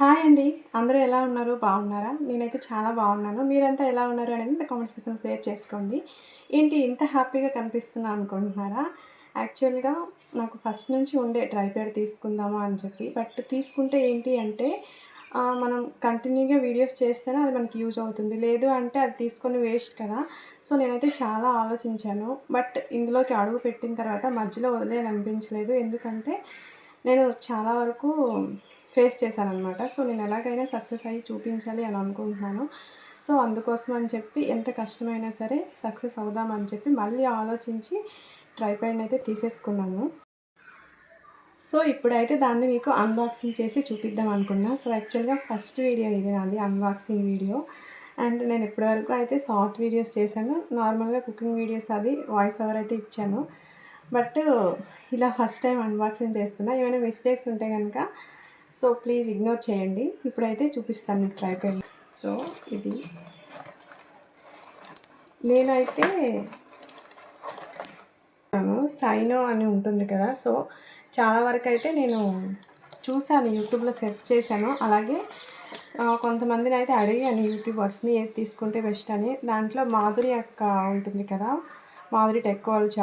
Hi అండి. అందరూ ఎలా ఉన్నారు? బాగున్నారా? నేనైతే చాలా బాగున్నాను. మీరంతా ఎలా ఉన్నారు అనేది నా కామెంట్ సెక్షన్‌లో షేర్ చేసుకోండి. ఏంటి ఇంత హ్యాపీగా కనిపిస్తున్నా అనుకుంటున్నారా? యాక్చువల్‌గా నాకు ఫస్ట్ నుంచి ఉండే ట్రైపాడ్ తీసుకుందామా అని చెప్పి. బట్ తీసుకుంటే ఏంటి అంటే మనం కంటిన్యూగా వీడియోస్ చేస్తేనే అది మనకి యూజ్ అవుతుంది. లేదు అంటే అది తీసుకొని వేస్ట్ కదా! సో, నేనైతే చాలా ఆలోచించాను. బట్ ఇందులోకి అడుగు పెట్టిన తర్వాత మధ్యలో వదిలేయాలనిపించలేదు. ఎందుకంటే నేను చాలా వరకు ఫేస్ చేశాననమాట. సో, నేను ఎలాగైనా సక్సెస్ అయ్యి చూపించాలి అని అనుకుంటున్నాను. సో, అందుకోసం అని చెప్పి ఎంత కష్టమైనా సరే సక్సెస్ అవుదామని చెప్పి మళ్ళీ ఆలోచించి ట్రైపాడ్‌నైతే తీసేసుకున్నాను. సో, ఇప్పుడైతే దాన్ని మీకు అన్బాక్సింగ్ చేసి చూపిద్దాం అనుకున్నా. సో, యాక్చువల్‌గా ఫస్ట్ వీడియో ఇది నాది అన్బాక్సింగ్ వీడియో. అండ్ నేను ఇప్పటివరకు అయితే షార్ట్ వీడియోస్ చేశాను. నార్మల్‌గా కుకింగ్ వీడియోస్ అది వాయిస్ ఓవర్ అయితే ఇచ్చాను. బట్ ఇలా ఫస్ట్ టైం అన్బాక్సింగ్ చేస్తున్నా. ఏమైనా మిస్టేక్స్ ఉంటే గనక సో, ప్లీజ్ ఇగ్నోర్ చేయండి. ఇప్పుడైతే చూపిస్తాను మీకు ట్రైపాడ్. సో, ఇది నేనైతే సైనో అని ఉంటుంది కదా! సో, చాలా వరకైతే నేను చూసాను, యూట్యూబ్‌లో సెర్చ్ చేశాను. అలాగే కొంతమందినైతే అడిగాను యూట్యూబర్స్‌ని ఏది తీసుకుంటే బెస్ట్ అని. దాంట్లో మాధురి అక్క ఉంటుంది కదా! మాధురి టెక్ వరల్డ్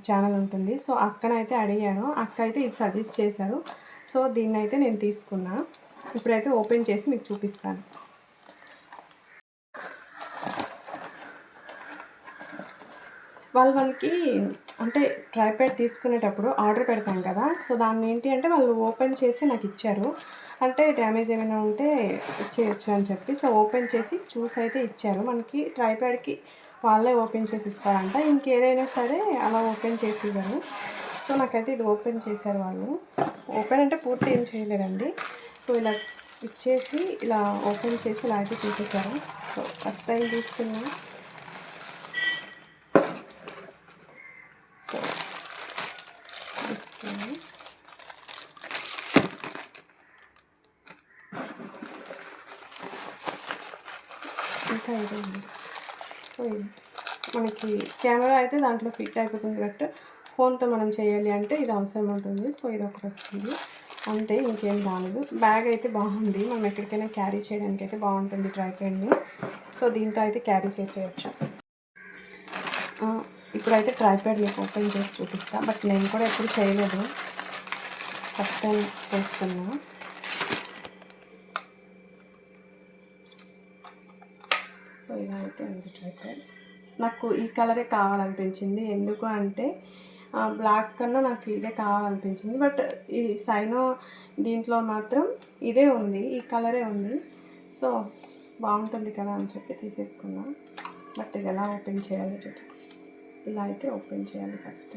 ఛానల్ ఉంటుంది. సో, అక్కనైతే అడిగాను. అక్క అయితే ఇది సజెస్ట్ చేశారు. సో, దీన్నైతే నేను తీసుకున్నా. ఇప్పుడైతే ఓపెన్ చేసి మీకు చూపిస్తాను. వాళ్ళు మనకి అంటే ట్రైపాడ్ తీసుకునేటప్పుడు ఆర్డర్ పెడతాం కదా! సో, దాన్ని ఏంటి అంటే వాళ్ళు ఓపెన్ చేసి నాకు ఇచ్చారు. అంటే డ్యామేజ్ ఏమైనా ఉంటే ఇచ్చేయొచ్చు అని చెప్పి. సో, ఓపెన్ చేసి చూసి అయితే ఇచ్చారు. మనకి ట్రైపాడ్‌కి వాళ్ళే ఓపెన్ చేసి ఇస్తారంట. ఇంకేదైనా సరే అలా ఓపెన్ చేసి ఇవ్వరు. సో, నాకైతే ఇది ఓపెన్ చేశారు వాళ్ళు. ఓపెన్ అంటే పూర్తి ఏం చేయలేదండి. సో, ఇలా ఇచ్చేసి ఇలా ఓపెన్ చేసి ఇలా అయితే తీసేశారు. సో, ఫస్ట్ టైం తీసుకున్నా. ఇంకా ఇదండి. సో, మనకి కెమెరా అయితే దాంట్లో ఫిట్ అయిపోతుంది. బట్ ఫోన్తో మనం చేయాలి అంటే ఇది అవసరం ఉంటుంది. సో, ఇది ఒకటి వచ్చింది అంతే, ఇంకేం రాలేదు. బ్యాగ్ అయితే బాగుంది. మనం ఎక్కడికైనా క్యారీ చేయడానికి అయితే బాగుంటుంది ట్రైపాడ్ని. సో, దీంతో అయితే క్యారీ చేసేయచ్చు. ఇప్పుడైతే ట్రైపాడ్ మీకు ఓపెన్ చేసి చూపిస్తాను. బట్ నేను కూడా ఎప్పుడు చేయలేదు, ఫస్ట్ టైం చేస్తున్నా. సో, ఇలా అయితే ఉంది ట్రైపాడ్. నాకు ఈ కలరే కావాలనిపించింది. ఎందుకు అంటే బ్లాక్ కన్నా నాకు ఇదే కావాలనిపించింది. బట్ ఈ సైనో దీంట్లో మాత్రం ఇదే ఉంది, ఈ కలరే ఉంది. సో, బాగుంటుంది కదా అని చెప్పి తీసేసుకున్నా. బట్ ఇది ఎలా ఓపెన్ చేయాలో చూద్దాం. ఇలా అయితే ఓపెన్ చేయాలి ఫస్ట్.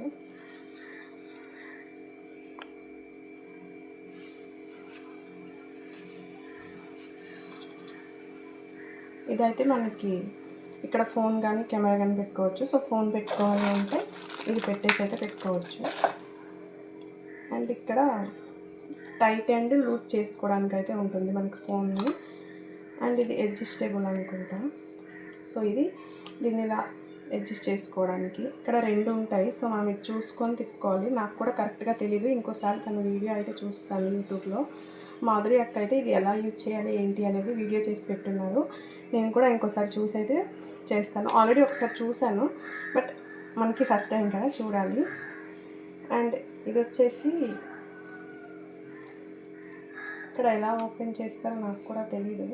ఇదైతే మనకి ఇక్కడ ఫోన్ కానీ కెమెరా కానీ పెట్టుకోవచ్చు. సో, ఫోన్ పెట్టుకోవాలి అంటే ఇది పెట్టేసి అయితే పెట్టుకోవచ్చు. అండ్ ఇక్కడ టైట్ అండ్ లూజ్ చేసుకోవడానికి అయితే ఉంటుంది మనకి ఫోన్ని. అండ్ ఇది అడ్జస్టబుల్ అనుకుంటా. సో, దీన్ని ఇలా అడ్జస్ట్ చేసుకోవడానికి ఇక్కడ రెండు ఉంటాయి. సో, మనం ఇది చూసుకొని తిప్పుకోవాలి. నాకు కూడా కరెక్ట్గా తెలీదు. ఇంకోసారి తన వీడియో అయితే చూస్తాను యూట్యూబ్లో. మాధురి అక్క అయితే ఇది ఎలా యూజ్ చేయాలి ఏంటి అనేది వీడియో చేసి పెట్టున్నారు. నేను కూడా ఇంకోసారి చూసి అయితే చేస్తాను. ఆల్రెడీ ఒకసారి చూశాను, బట్ మనకి ఫస్ట్ టైం కదా, చూడాలి. అండ్ ఇది వచ్చేసి ఇక్కడ ఎలా ఓపెన్ చేస్తారో నాకు కూడా తెలీదు,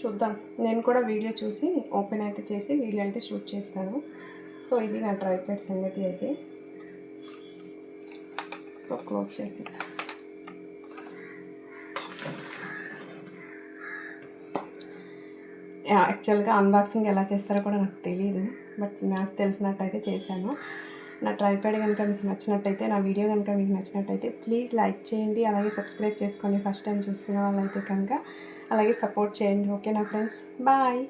చూద్దాం. నేను కూడా వీడియో చూసి ఓపెన్ అయితే చేసి వీడియో అయితే షూట్ చేస్తాను. సో, ఇది నా ట్రైపాడ్ సంగతి అయితే. సో, క్లోజ్ చేసి యాక్చువల్గా అన్బాక్సింగ్ ఎలా చేస్తారో కూడా నాకు తెలియదు. బట్ నాకు తెలిసినట్టయితే చేశాను. నా ట్రైపాడ్ కనుక మీకు నచ్చినట్టయితే, నా వీడియో కనుక మీకు నచ్చినట్టయితే ప్లీజ్ లైక్ చేయండి. అలాగే సబ్స్క్రైబ్ చేసుకోండి ఫస్ట్ టైం చూస్తున్న వాళ్ళైతే కనుక. అలాగే సపోర్ట్ చేయండి. ఓకేనా ఫ్రెండ్స్? బాయ్.